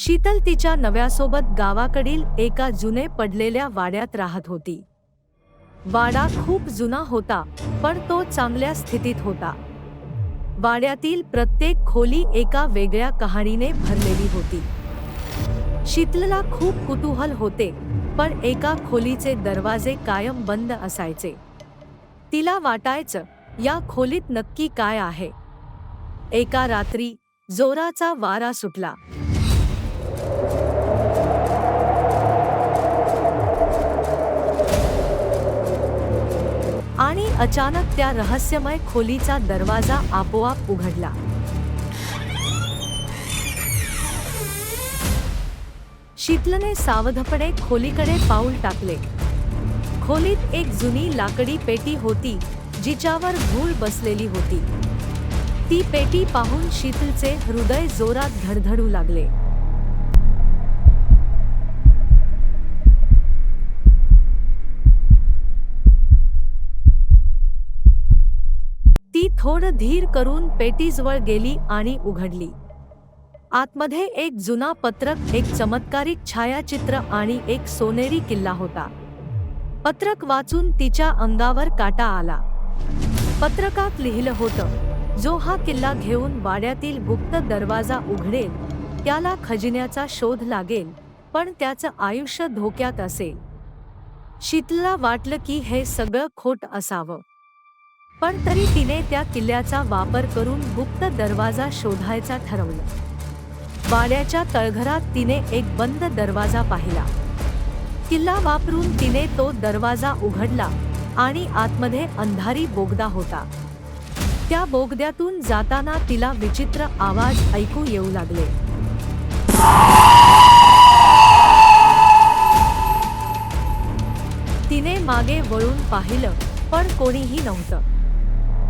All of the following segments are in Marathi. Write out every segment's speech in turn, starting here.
शीतल तिच्या नव्यासोबत गावाकडील एका जुने पडलेल्या वाड्यात राहत होती. वाडा खूप जुना होता, पण तो चांगल्या स्थितीत होता. वाड्यातील प्रत्येक खोली एका वेगळ्या कहाणीने भरलेली होती. शीतलला खूप कुतूहल होते, पण एका खोलीचे दरवाजे कायम बंद असायचे. तिला वाटायचं, या खोलीत नक्की काय आहे. एका रात्री जोराचा वारा सुटला. आणि अचानक त्या रहस्यमय खोलीचा दरवाजा आपोआप उघडला. शीतलने सावधपणे खोलीकडे पाऊल टाकले. खोलीत एक जुनी लाकडी पेटी होती, जिच्यावर धूळ बसलेली होती. ती पेटी पाहून शीतलचे हृदय जोरात धडधडू लागले. ती थोडं धीर करून पेटीजवळ गेली आणि उघडली. आतमध्ये एक जुना पत्रक, एक चमत्कारिक छायाचित्र आणि एक सोनेरी किल्ला होता. पत्रक वाचून तिच्या अंगावर काटा आला. पत्रकात लिहिलं होतं, जो हा किल्ला घेऊन वाड्यातील गुप्त दरवाजा उघडेल, त्याला खजिन्याचा शोध लागेल, पण त्याचं आयुष्य धोक्यात असेल. शीतलला वाटलं की हे सगळं खोट असावं. पण तरी तिने त्या किल्ल्याचा वापर करून गुप्त दरवाजा शोधायचा ठरवलं. वाड्याच्या तळघरात तिने एक बंद दरवाजा पाहिला. किल्ला वापरून तिने तो दरवाजा उघडला आणि आतमध्ये अंधारी बोगदा होता. त्या बोगद्यातून जाताना तिला विचित्र आवाज ऐकू येऊ लागले. तिने मागे वळून पाहिलं, पण कोणीही नव्हतं.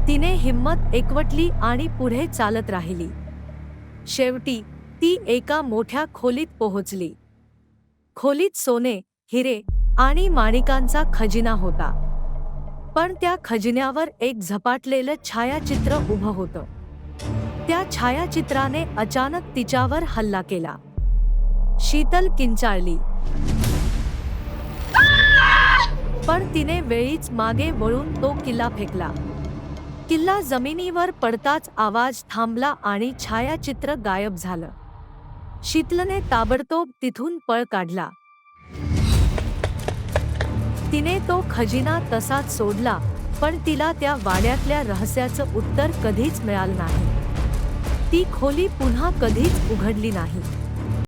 तिने हिम्मत एकवटली आणि पुढे चालत राहिली. शेवटी ती एका मोठ्या खोलीत पोहोचली. खोलीत सोने, हिरे आणि माणिकांचा खजिना होता. पण त्या खजिन्यावर एक झपाटलेलं छायाचित्र उभं होतं. त्या छायाचित्राने अचानक तिच्यावर हल्ला केला. शीतल किंचाळली, पण तिने वेळीच मागे वळून तो किल्ला फेकला. किल्ला जमिनीवर पडताच आवाज थांबला आणि छायाचित्र गायब झालं. शीतलने ताबडतोब तिथून पळ काढला. तिने तो खजिना तसाच सोडला, पण तिला त्या वाड्यातल्या रहस्याचं उत्तर कधीच मिळालं नाही. ती खोली पुन्हा कधीच उघडली नाही.